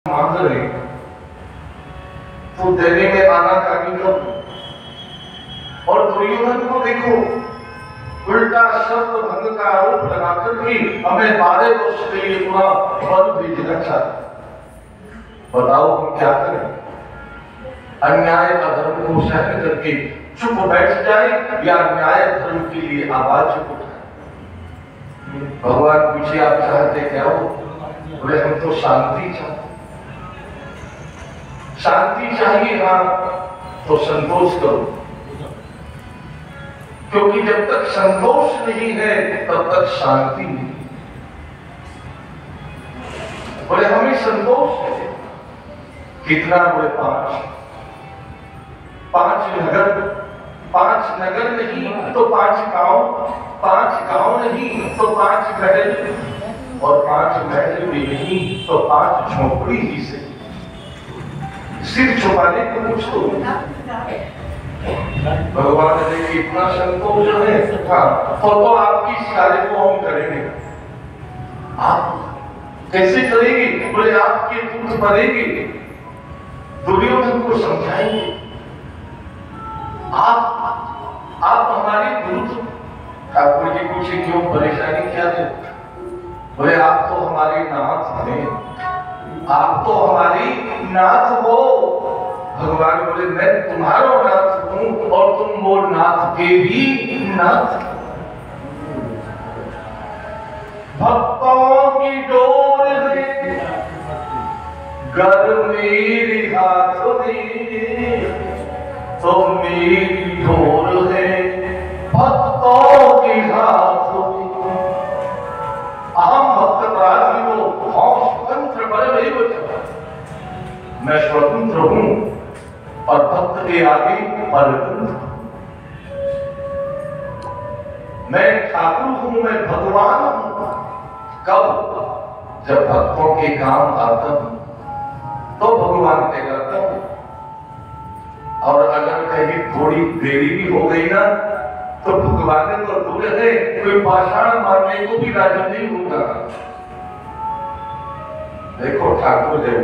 मांग रहे तो देने में आनाकानी कब। और दुर्योधन को देखो, उल्टा शब्द भंग का आरोप लगाकर भी हमें 12 वर्ष के लिए पूरा पद भेजना चाहते। बताओ हम क्या करें? अन्याय अधर्म को सहन करके चुप बैठ जाए या न्याय धर्म के लिए आवाज उठाए? भगवान पूछे आप चाहते क्या हो? बोले हम तो शांति चाहते। शांति चाहिए हाँ, तो संतोष करो, क्योंकि जब तक संतोष नहीं है तब तक शांति नहीं। बोले हमें संतोष है। कितना? बोले 5 नगर, 5 नगर नहीं तो 5 गांव, 5 गांव नहीं तो 5 महल, और 5 महल भी नहीं तो 5 झोपड़ी ही से। सिर छुपाने को कुछ तो भगवान ने इतना संतोष है तो आपकी कार्य को हम करेंगे। आप कैसे करेंगे? बोले आपके दूध भरेंगे, दुर्योधन को समझाएंगे। आप हमारी दूध। ठाकुर जी पूछे क्यों, परेशानी क्या है? बोले आप तो हमारे नाथ हैं, आप तो हमारी नाथ हो। भगवान बोले मैं तुम्हारा नाथ हूं और तुम वो नाथ के भी नाथ। भक्तों की डोर है गर मेरे हाथ में, तो मेरी डोर है भक्तों के हाथ में। अहम भक्त प्रार्थी स्वतंत्र बल बचा, मैं स्वतंत्र हूं और भक्त के आगे परतंत्र। मैं ठाकुर हूं, मैं भगवान हूं। कब? जब भक्तों के काम आता हूं तो भगवान कहलाता हूं। और अगर कहीं थोड़ी देरी भी हो गई ना तो भगवान ने तो दूर है, कोई पाषाण मारने को भी राजी नहीं होगा। देखो ठाकुर जय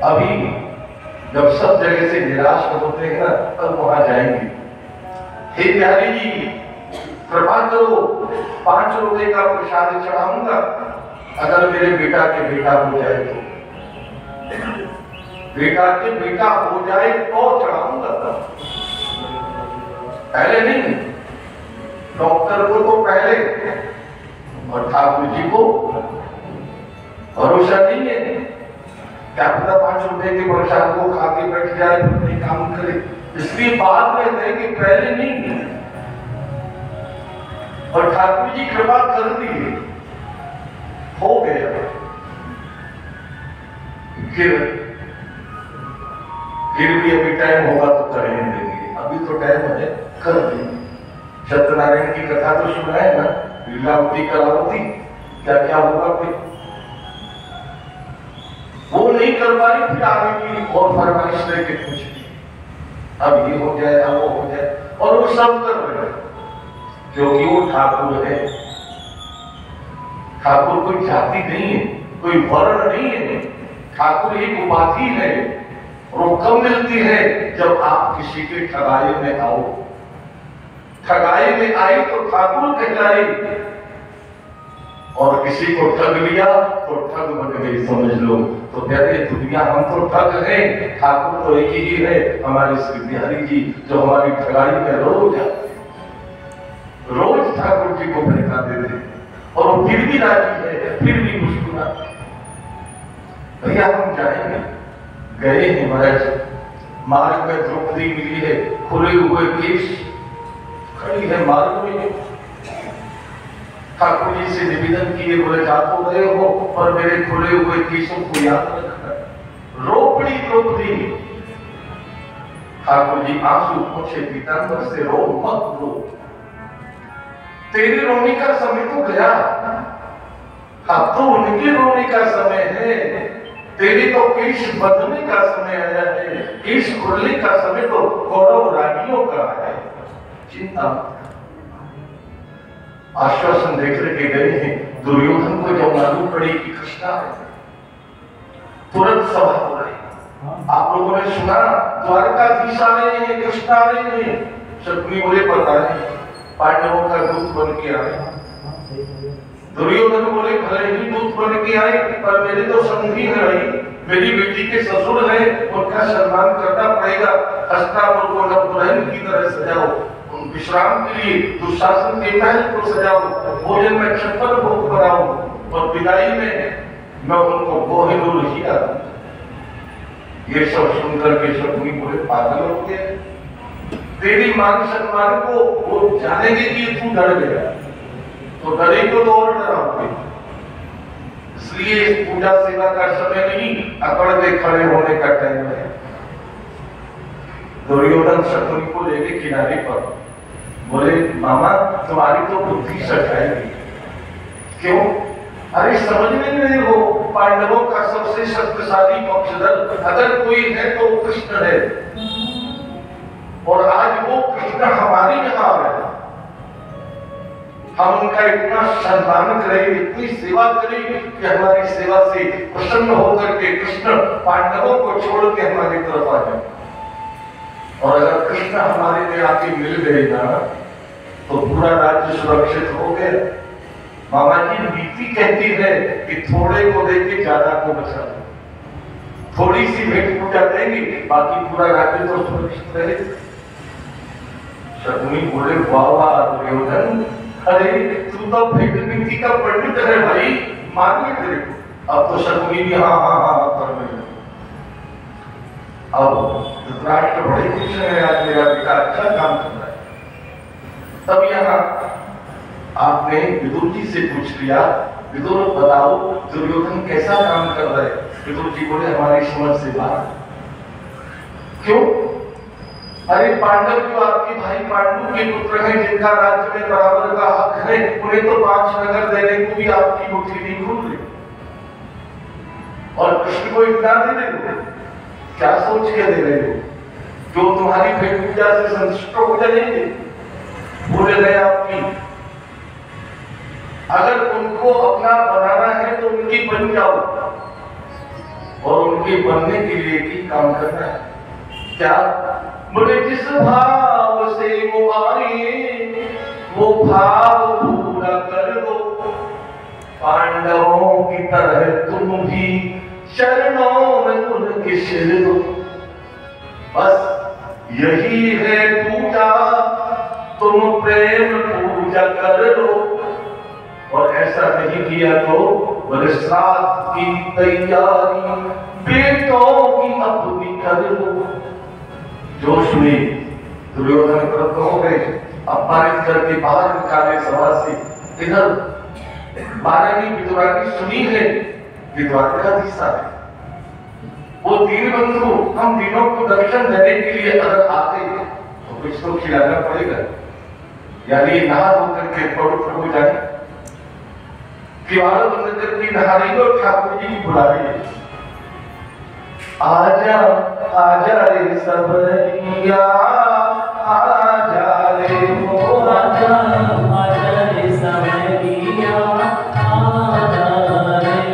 अभी जब सब जगह से निराश होते हैं ना तब वहां जाएंगे। हे प्यारी जी कृपा करो, 5 रुपए का प्रसाद चढ़ाऊंगा, अगर मेरे बेटा के बेटा हो जाए तो। बेटा के बेटा हो जाए तो चढ़ाऊंगा, पहले नहीं। डॉक्टर को तो पहले और ठाकुर जी को भरोसा नहीं है। क्या पता 5 रुपए के प्रसाद को खा के बैठ जाए तो नहीं काम करे, इसलिए बाद में देंगे, पहले नहीं। और ठाकुर जी कृपा कर दिए, हो गया। फिर भी अभी टाइम होगा तो कर देंगे, अभी तो टाइम है, कर देंगे। सत्यनारायण की कथा तो सुना है ना, लीलावती कलावती, क्या क्या होगा फिर वो नहीं कर पाई, फिर आगे की और फरमाइश लेके पूछती अब ये हो जाए, अब वो हो जाए, और वो सब कर रहे हैं क्योंकि वो ठाकुर है। ठाकुर कोई जाति नहीं है, कोई वर्ण नहीं है, ठाकुर एक उपाधि है। और वो कब मिलती है? जब आप किसी के ठगाई में आओ। ठगाई में आई तो ठाकुर कहलाई, और किसी को ठग लिया तो ठग बन गई, समझ लो। तो प्यारे दुनिया हम तो ठग हैं, ठाकुर तो एक ही है, हमारे श्री बिहारी जी जो हमारी ठगाई में रोज ठाकुर जी को बहका देते, और वो फिर भी राजी है, फिर भी मुस्कुराते। भैया हम जाएंगे, गए हैं महाराज, मार्ग में द्रौपदी मिली है, खुले हुए केश खड़ी है मार्ग में। ठाकुर जी से निवेदन किए, बोले जा तो रहे हो पर मेरे खुले हुए केशों को याद रखना। रो पड़ी द्रौपदी। ठाकुर जी आंसू पोंछे पीतांबर से, रो मत रो, तेरे रोने का समय तो गया, अब तो उनके रोने का समय है। तेरे तो केश बदलने का समय आया है, केश खुलने का समय तो कौरव रानियों का है। चिंता आश्वासन देकर के गए हैं। दुर्योधन को जब मालूम पड़ी कि कृष्णा है, तुरंत सभा हो गई। आप लोगों ने सुना द्वारकाधीश आ रहे हैं, कृष्ण आ रहे हैं। शकुनी बोले पता नहीं, पांडवों का दूत बन के आए। दुर्योधन बोले भले ही दूत बन के आए, पर मेरे तो संगी है भाई, मेरी बेटी के ससुर है, उनका सम्मान करना पड़ेगा। हस्तिनापुर को नवदुल्हन की तरह सजाओ, विश्राम के लिए दुशासन के महल को सजाओ, भोजन में छप्पन भोग बनाओ, और विदाई में मैं उनको कोहिनूर हीरा। ये सब सुनकर के शकुनी बोले पागल हो गए, तेरी मान सम्मान को वो जानेंगे कि तू डर गया, तो डरे को तो और डराओगे। इसलिए इस पूजा सेवा का समय नहीं, अकड़ के खड़े होने का टाइम है। दुर्योधन शकुनी को लेके किनारे पर बोले मामा तुम्हारी तो बुद्धि सटाएगी। क्यों? अरे समझ में नहीं हो, पांडवों का सबसे शक्तिशाली पक्षधर अगर कोई है तो कृष्ण है, और आज वो कृष्ण हमारे यहाँ है। हम उनका इतना सम्मान करें, इतनी सेवा करें कि हमारी सेवा से प्रसन्न होकर के कृष्ण पांडवों को छोड़ के हमारी तरफ आ जाए। और अगर कृष्ण हमारे लिए आके मिल गए ना तो पूरा राज्य सुरक्षित हो गया। मामा जी नीति कहती है कि थोड़े को देके ज्यादा को बचा लो, थोड़ी सी भेंट पूजा देंगे, बाकी पूरा राज्य तो सुरक्षित रहे। शकुनी बोले वाह वाह दुर्योधन, अरे तू तो भेंट नीति का पंडित है भाई, मान ले तेरे को। अब तो शकुनी भी हाँ हाँ हाँ करने लगे। अब धृतराष्ट्र बड़े खुश है, आज मेरा बेटा अच्छा काम कर रहा है। तब यहाँ आपने विदुर जी से पूछ लिया, विदुर बताओ दुर्योधन कैसा काम कर रहा है? विदुर जी बोले हमारी समझ से बाहर। क्यों? अरे पांडव जो आपके भाई पांडु के पुत्र हैं, जिनका राज्य में बराबर का हक है, उन्हें तो 5 नगर देने को भी आपकी मुट्ठी नहीं खुल रही, और कृष्ण को इतना दे रहे हो, क्या सोच के दे रहे हो? जो तुम्हारी भेंट पूजा से संतुष्ट हो जाएंगे, भूल गए आपकी। अगर उनको अपना बनाना है तो उनकी बन जाओ, और उनके बनने के लिए भी काम करना है। क्या? बोले जिस भाव से वो आए वो भाव पूरा कर दो, पांडवों की तरह तुम भी चरणों में उनके सिर दो। बस यही है पूजा, तुम प्रेम पूजा कर लो, और ऐसा नहीं किया तो बरसात की तैयारी बेटों की अपनी कर लो। जोश में दुर्योधन क्रुद्ध हो गए, अपमानित करके बाहर निकाले सभा से। इधर महारानी विदुरानी सुनी है कि द्वारकाधीश है, वो दीन बंधु हम तीनों को दर्शन देने के लिए अगर आते तो कुछ तो खिलाना पड़ेगा, यानी नहा धोकर के पवित्र हो जाए। किवाड़ बंद करके नहा रही हो, ठाकुर जी की बुला रही है, आजा आजा रे सबरिया, आजा रे हो आजा, आजा रे सबरिया, आजा रे,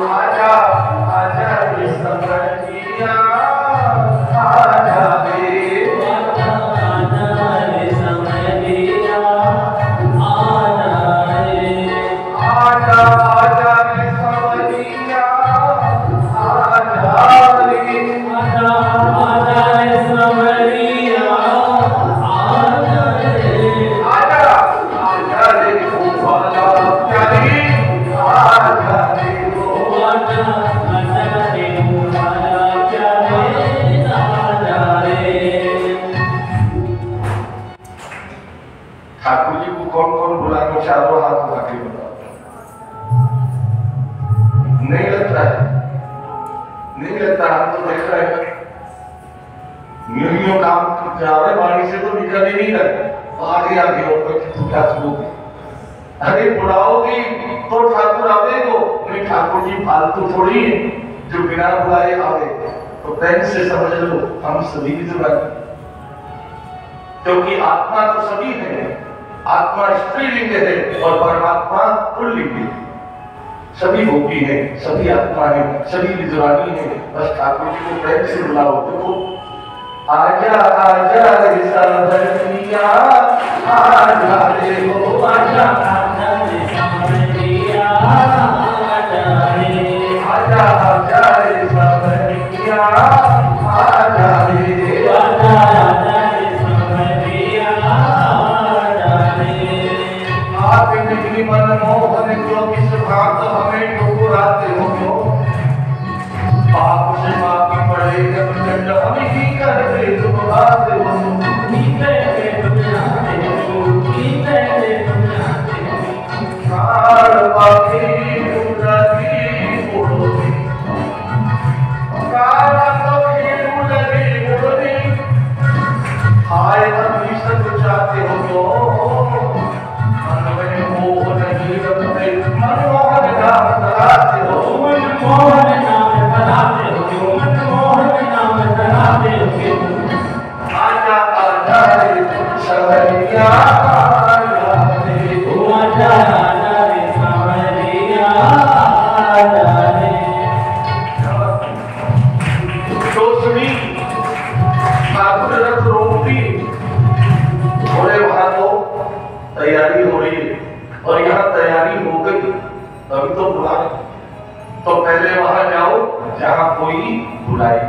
आजा आजा रे सबरिया, आजा रे, आजा रे सबरिया, आजा रे, आजा आजा रे सबरिया, आजा ठाकुर जी को कौन कौन बुलाने, चारों हाथ उठा के बताओ। नहीं लगता है, नहीं लगता, हम तो देख रहे हैं न्यूलियों काम चावल वाणी से तो निकल ही नहीं रहे, आगे आगे और तू क्या सुनोगे? अरे बुलाओगी तो ठाकुर आवेगो, नहीं ठाकुर जी फालतू थोड़ी है जो बिना बुलाए आवे। तो प्रेम से समझ लो हम सभी की जरूरत, क्योंकि आत्मा तो सभी है, आत्मा स्त्रीलिंग है और परमात्मा पुल्लिंग है। सभी गोपी हैं, सभी आत्मा है, सभी विद्वानी है, बस ठाकुर जी को प्रेम से बुलाओ। देखो आजा आजा रे सावरिया, आजा रे हो आजा, आजा रे सावरिया, आजा आजा रे सावरिया, आजा रे आप निकली मनमोहन जो किस भांत हमें ठुकराते हो क्यों, पाप से माफी पड़े जब दंड हमें ही करते तुम आते हो, कार बाकी उड़ाती उड़ोती, कार बाकी उड़ाती उड़ोती, हाय हम सब चाहते हो क्यों, मनमोहन नाम कराते हो, मनमोहन नाम कराते हो, मनमोहन नाम कराते हो, आजा आजा रे सावरिया, आजा रे हो आजा आजा रे सावरिया, आजा रे। तो सुनी ठाकुर रथ रोकती, थोड़े वहां तो तैयारी हो रही है और यहाँ तैयारी हो गई तभी तो बुलाए, तो पहले वहां जाओ जहां कोई बुलाए।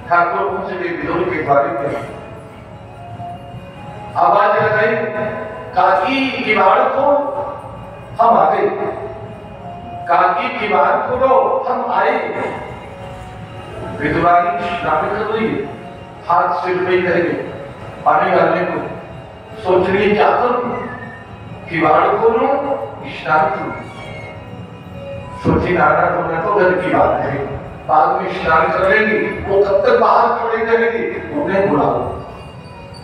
ठाकुर पूछ गए विदुर के बारे में, आवाज लगाई काकी किवाड़ खोलो, हम आ गए, काकी किवाड़ खोलो हम आए। विदुरानी स्नान कर रही है, हाथ सिर पे करेंगे पानी डालने को, सोच रही है क्या करूं, किवाड़ खोलूं स्नान करूं, सोची नाना होना तो घर की बात है, बाद में स्नान कर लेंगे, वो कब तक बाहर खड़े रहेंगे, उन्हें बुलाओ।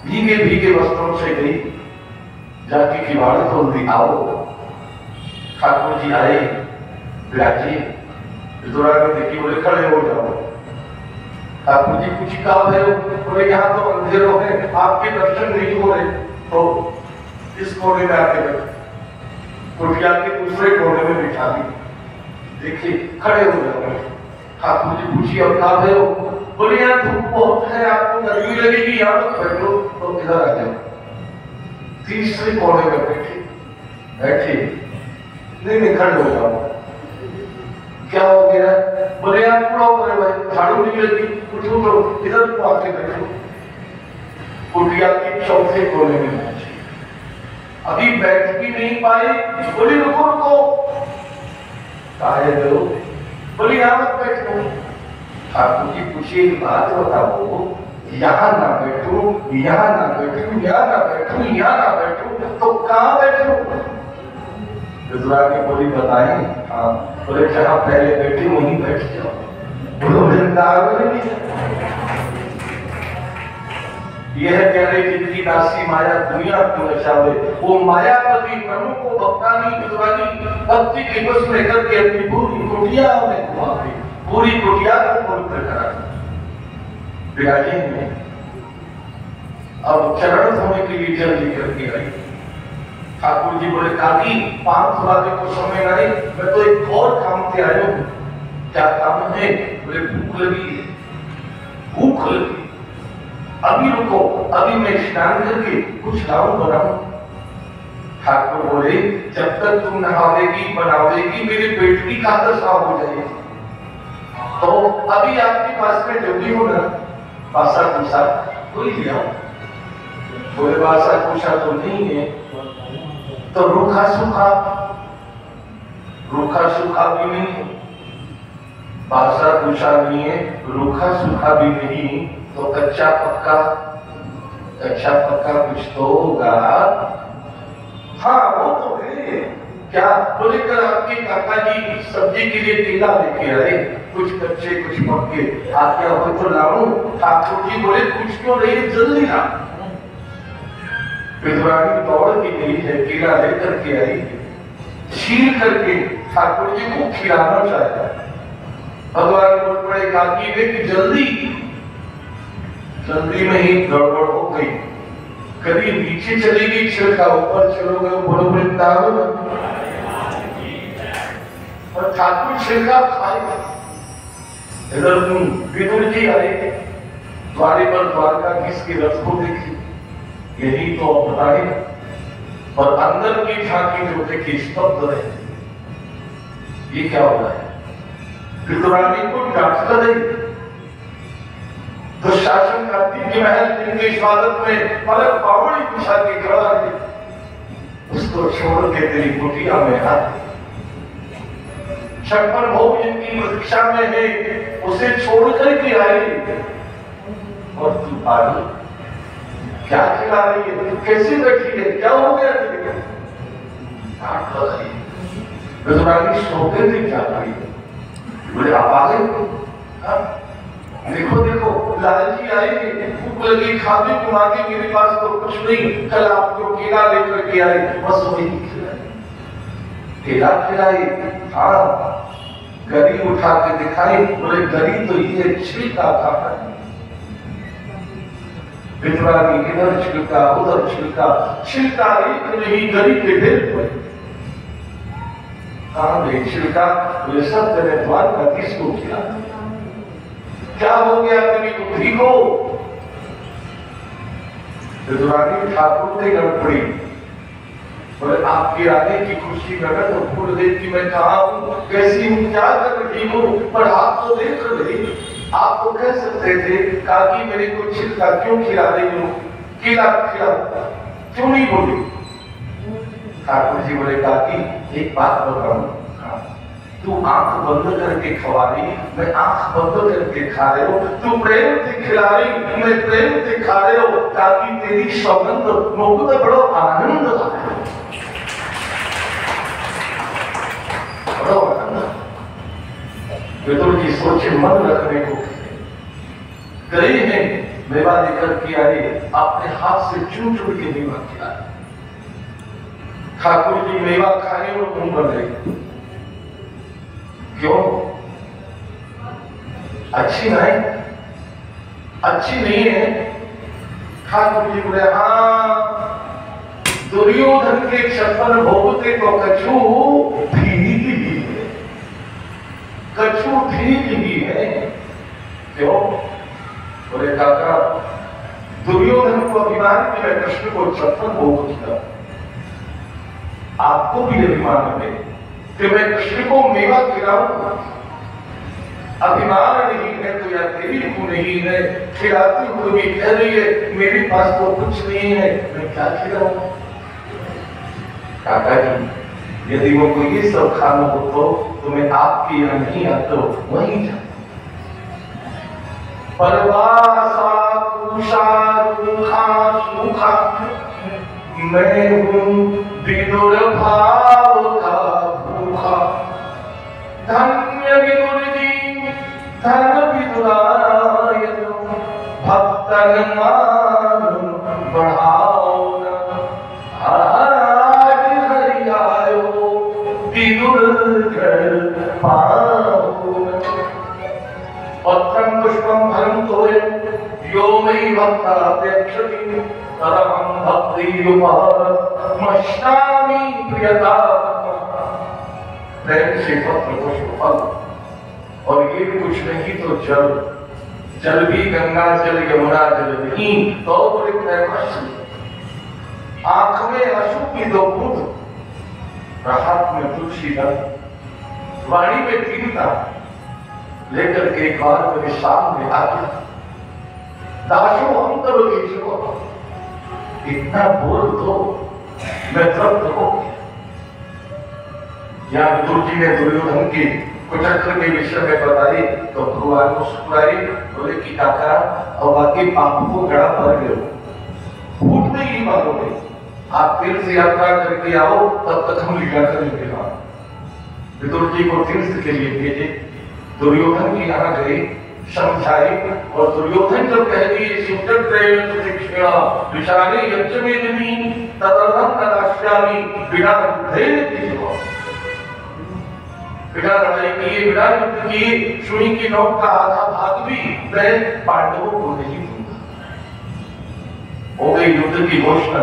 भीगे भीगे वस्त्रों से गई, जाके किवाड़ खोल दी, आओ। ठाकुर जी आए, विराजे, विदुरानी देखी, बोले खड़े हो जाओ। ठाकुर जी कुछ काम है, बोले यहाँ तो अंधेरों है, आपके दर्शन नहीं हो रहे, तो इस कोने में आके बैठो, कुटिया के दूसरे कोने में बिठा दी, देखिए खड़े हो जाओ। ठाकुर जी पूछिए अब कहाँ गए हो, बोले यहाँ धूप बहुत है, आपको गर्मी लगेगी, यहाँ तक बैठो, तो इधर आ जाओ। तीसरे कोने में बैठे बैठे, नहीं खड़े हो जाओ। क्या हो गया, बोले आप उड़ाओ, करे भाई झाड़ू नहीं लगी, उठो तो इधर को आके बैठो। कुटिया के चौथे कोने में बैठे, अभी बैठ भी नहीं पाए, बोले रुको रुको, कहा दो, बोले यहाँ मत बैठो। ठाकुर जी पूछिए एक बात बताओ, यहाँ ना बैठू, यहाँ ना बैठू, यहाँ ना बैठू, यहाँ ना बैठू, तो कहाँ बैठू। विदुरानी बोली बताए, हाँ, बोले जहाँ पहले बैठे वहीं बैठ जाओ। बोलो यह कह रहे जिनकी दासी माया दुनिया क्यों नचावे, वो मायापति प्रभु को भक्तानी विदुरानी भक्ति के बस में करके अपनी पूरी कुटिया में घुमा दी, पूरी कुटिया को पवित्र करा। विराजे में अब चरण धोने के लिए जल लेकर के आई। ठाकुर जी बोले काकी पांव धुलाने को समय नहीं, मैं तो एक और काम से आया हूँ। क्या काम है, बोले भूख लगी, भूख लगी, अभी रुको, अभी मैं स्नान करके कुछ लाऊं बनाऊं। ठाकुर बोले जब तक तुम नहावेगी बनावेगी मेरे पेट की खातर साफ हो जाएगी, तो अभी आपके पास में जो भी हो ना बासा कुसा कोई लिया। बोले बासा कुसा तो नहीं है, तो रूखा सूखा, रूखा सूखा भी नहीं है, बासा कुसा नहीं है, रूखा सूखा भी नहीं, तो कच्चा पक्का, कच्चा पक्का कुछ तो होगा। हाँ वो तो है। क्या बोले कल आपके काका जी सब्जी के लिए केला लेके आए, कुछ कच्चे कुछ पक्के, आज्ञा हो तो लाऊं। ठाकुर जी बोले कुछ क्यों नहीं, जल्दी ला। विदुरानी दौड़ के गई है, केला लेकर के आई, छील करके ठाकुर जी को खिलाना चाहता है। भगवान बोल पड़े काकी वे कि जल्दी, जल्दी में ही गड़बड़ हो गई, कभी नीचे चली गई छिड़का, ऊपर चलो गए, बोलो वृंदावन। और ठाकुर छिलका खाएगा। इधर विदुर जी आए, द्वारे पर द्वारकाधीश के रथ को देखी, यही तो अब बताए, और अंदर की झांकी जो देखी स्तब्ध रहे। ये क्या हो रहा है? विदुरानी को डांट रही, दुशासन का दिव्य महल जिनके स्वागत में पलक बावड़ी बिछा के खड़ा है, उसको छोड़ के तेरी कुटिया में आ। शंकर भोग जिनकी प्रतीक्षा में है, उसे छोड़ करके आई, और तू आ गई। क्या खिला रही है? तू कैसे बैठी है? क्या हो गया तेरे? विदुरानी सोते थे क्या करी? बोले आप आ गए? देखो देखो लालजी आएंगे, भूख लगी, खाने को मांगे, मेरे पास तो कुछ नहीं, कल आप जो केला लेकर के आए बस वही खिलाए। केला खिलाए, हाँ, गरी उठा के दिखाई, बोले गरी तो ये छिलका खाता है। विदुरानी इधर छिलका उधर छिलका, छिलका एक नहीं गरी के ढेर पड़े। कहाँ गई छिलका? बोले सब तेरे द्वारकाधीश को खिला। क्या हो गया तेरी बुद्धि को? विदुरानी ठाकुर से गड़बड़ी, बोले आपकी आने की खुशी में तो भूल गई कि मैं कहाँ हूँ, कैसी हूँ, क्या कर रही हूँ, पर आप तो देख रही। आप तो कह सकते थे काकी मेरे को छिलका क्यों खिला रही हो, केला खिला, क्यों नहीं बोली? ठाकुर जी बोले काकी एक बात बताऊं, तू आंख बंद करके खवा रही, मैं आंख बंद करके खा रहे हो, तू प्रेम से खिला रही, मैं प्रेम से खा रहे हो, ताकि तेरी सौगंध मुझको तो बड़ो आनंद आए। बड़ो आनंद। विदुर जी सोचे मन रखने को गए हैं, मेवा लेकर के आए, अपने हाथ से चुन चुन के मेवा खिलाया। ठाकुर जी मेवा खाए और मुंह बन गए। क्यों? अच्छी नहीं, अच्छी नहीं है। ठाकुर जी बोले हाँ, दुर्योधन के 56 भोगते तो कछु ठीक ही है, कछु ठीक ही है। क्यों? बोले काका दुर्योधन को अभिमान में मैं कृष्ण को 56 भोग किया, आपको भी अभिमान है कि मैं कृष्ण को मेवा खिलाऊंगा। अभिमान नहीं है तो या तेरी को नहीं है, खिलाती हुई भी कह रही है मेरे पास तो कुछ नहीं है, मैं क्या खिलाऊं? काका जी यदि वो को ये सब खाना हो तो मैं आपके यहाँ नहीं आता, वहीं जाता। परवासा पूषा रूखा सूखा, मैं हूँ विदुर भाव का भूखा। धन्य विदुर जी धन विदुराय, भक्तन मान बढ़ाओ न, आज हरि आयो विदुर घर पाओ न। पत्रं पुष्पं फलं तोयं यो मयि भक्तापेक्षति, तरहं भक्तियुपहरमश्नामि प्रियतात्मा। प्रेम से पत्र पुष्प फल, और ये कुछ नहीं तो जल, जल भी गंगा जल यमुना जल नहीं तो बोले प्रेम अश्रु। आंख में अश्रु की 2 बूंद, हाथ में तुलसी दल, वाणी में तीनता लेकर के एक बार मेरे सामने आ गया। दासो अंतर देशो, इतना बोल दो मैं तृप्त हो गया। यहाँ विदुर जी ने दुर्योधन की कुचक्र के विषय में बताई तो भगवान को सुनाई, बोले कि काका और बाकी पापों को गड़ा भर गए, फूट में ही मारोगे, आप फिर से यात्रा करके आओ तब तक हम लीला करेंगे। विदुर जी को तीर्थ के लिए भेजे, दुर्योधन के यहाँ गए, समझाई, और दुर्योधन जब कह दिए सुंदर प्रेम शिक्षा विचारे यज्ञ में जमीन तदर्थम तदाश्यामी, बिना धैर्य किसको, बिना लड़ाई किए, बिना युद्ध किए, सुई की नोक का आधा भाग भी मैं पांडवों को नहीं दूंगा। हो गई युद्ध की घोषणा।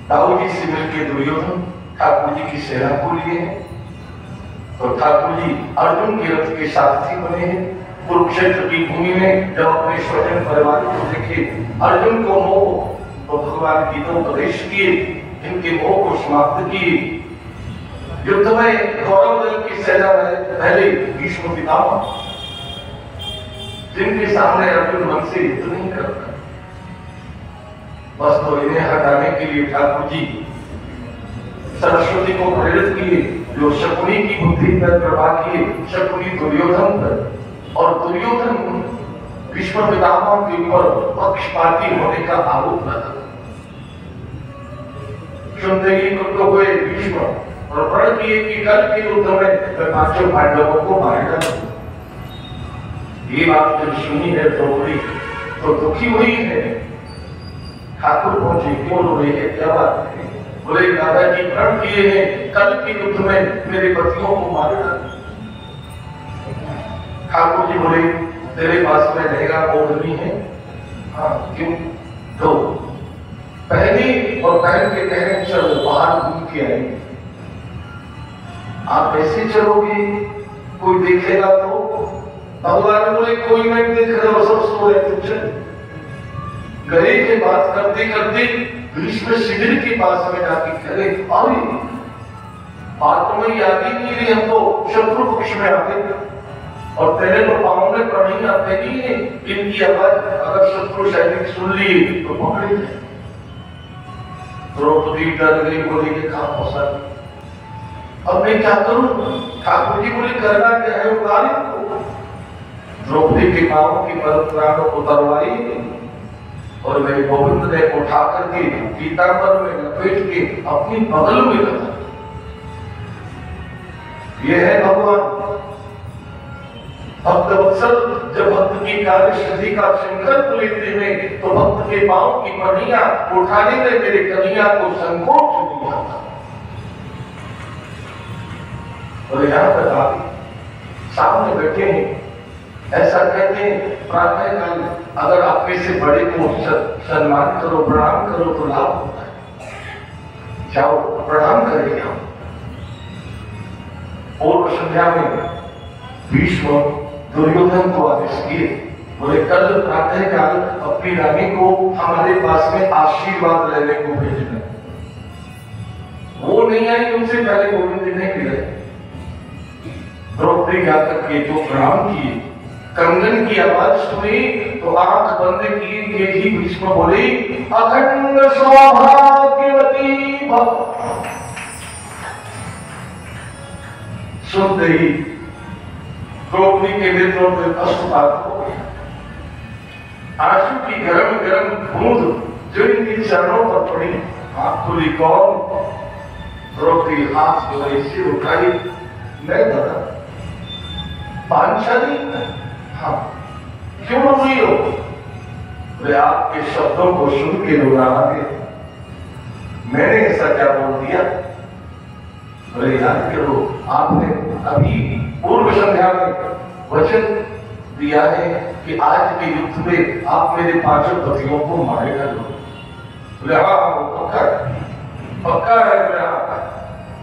दाऊ जी से मिलकर दुर्योधन ठाकुर जी की सेना को लिए, तो ठाकुर जी अर्जुन के रथ के सारथी बने हैं। कुरुक्षेत्र की भूमि में जब अपने स्वजन परिवार को देखे, अर्जुन को मोह तो भगवान गीता उपदेश किए, इनके मोह को समाप्त किए। युद्ध में कौरव दल की सेना में पहले भीष्म पितामह, जिनके सामने अर्जुन मन से युद्ध नहीं करता, बस तो इन्हें हटाने के लिए ठाकुर जी सरस्वती को प्रेरित किए, जो शकुनी की बुद्धि पर प्रभाव किए, शकुनी दुर्योधन पर, और दुर्योधन भीष्म पितामह के ऊपर पक्षपाती होने का आरोप लगा। सुनते ही क्रुद्ध हुए भीष्म और प्रण किए कि कल के युद्ध में मैं पांचों पांडवों को मारेगा। ये बात जब सुनी है द्रौपदी तो दुखी हुई है। ठाकुर पहुंचे, क्यों रो रही है, क्या बात है? बोले दादाजी प्रण किए हैं कल के युद्ध में मेरे पतियों को मारेगा। ठाकुर जी बोले तेरे पास में रहेगा ओढ़नी है? हाँ, क्यों? तो पहनी और पहन के कहने चलो बाहर घूम के आएंगे। आप ऐसे चलोगे कोई देखेगा तो? भगवान बोले कोई नहीं देख रहे, सब सो रहे, तुम चलो। गए के बात करते करते भीष्म शिविर के पास में जाके खड़े, अरे बात में याद ही नहीं रही, हम तो शत्रु पक्ष में आते और तेरे तो पाँव में पड़ी आते नहीं है, इनकी आवाज अगर शत्रु सैनिक सुन लिए तो पकड़े। द्रौपदी डर गई, बोली कि कहां फंसा, अब मैं क्या करूं? ठाकुर जी बोले करना क्या है, उतारी को। द्रौपदी के पांव की परानों को उतारवाई और मेरे गोविंद ने उठा करके पीतांबर में लपेट के अपनी बगल में रखा। यह है भगवान भक्त वत्सल। जब भक्त की कार्य सिद्धि का संकल्प लेते हैं तो भक्त के पांव की पनिया उठाने में मेरे कन्हैया को संकोच नहीं आता। और यहाँ पर आप सामने बैठे हैं, ऐसा कहते हैं प्रातः काल अगर आप में से बड़े को सम्मान करो, प्रणाम करो तो लाभ होता है। जाओ प्रणाम करेंगे हम। पूर्व संध्या में भीष्म दुर्योधन को आदेश किए, बोले कल प्रातः काल अपनी रानी को हमारे पास में आशीर्वाद लेने को भेजना। वो नहीं आई, उनसे पहले गोविंद ने मिले। द्रौपदी जाकर के जो प्रणाम किए, कंगन की आवाज सुनी तो आंख बंद किए के ही भीष्म बोले अखंड सौभाग्यवती भव। सुनते ही द्रौपदी के नेत्रों में अश्रुपात हो गया। आंसू की गरम गरम बूंद जो इनके चरणों पर पड़ी, आंख खुली। कौन? द्रौपदी हाथ जोड़े, सिर उठाई, मैं दादा पांचाली। हाँ, क्यों रो रही हो? वे आपके शब्दों को सुन के रो रहा है। मैंने ऐसा क्या बोल दिया? अरे याद करो, आपने अभी पूर्व संध्या में वचन दिया है कि आज के युद्ध में आप मेरे पांचों पतियों को मारेगा। पक्का पक्का है।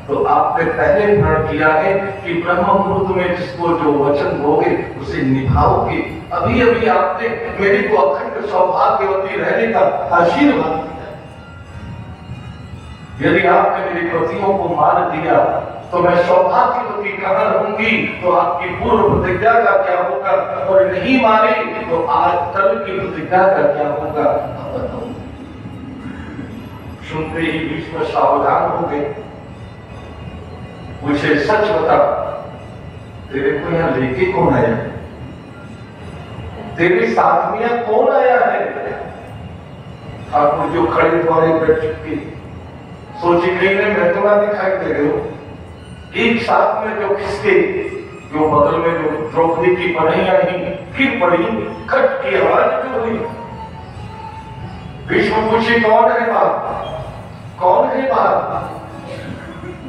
तो आपने पहले प्रण किया है कि ब्रह्म मुहूर्त में जिसको जो वचन दोगे उसे निभाओगे। अभी अभी आपने मेरे को अखंड सौभाग्यवती रहने का आशीर्वाद दिया। यदि आपने मेरे पतियों को मार दिया तो मैं सौभाग्यवती कहां रहूंगी? तो आपकी पूर्व प्रतिज्ञा का क्या होगा? और नहीं मारे तो आज कल की प्रतिज्ञा का क्या होगा? बताओ। सुनते ही भीष्म सावधान हो गए। मुझे सच बता, तेरे को यहां लेके कौन आया? तेरे साथ में यहां कौन आया है? ठाकुर जो खड़े द्वारे बैठ चुके, सोची कहीं ने मैं तो ना दिखाई दे रहे हो। एक साथ में जो खिसके, जो बगल में जो द्रौपदी की पढ़ाई आई, फिर पड़ी, खट की आवाज क्यों हुई? भीष्म पूछे कौन है बाप? कौन है बाप?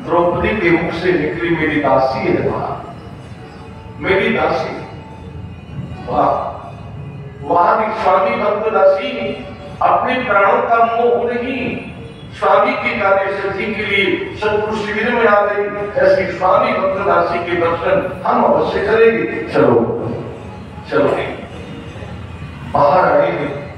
द्रौपदी के मुख से निकली मेरी दासी है बाप, मेरी दासी। वाह वाह, स्वामी भक्त दासी अपने प्राणों का मोह नहीं, स्वामी की कार्य सिद्धि के लिए शत्रु शिविर में आ गई, ऐसी स्वामी भक्तदासी के दर्शन हम अवश्य करेंगे। चलो चलो बाहर आएंगे।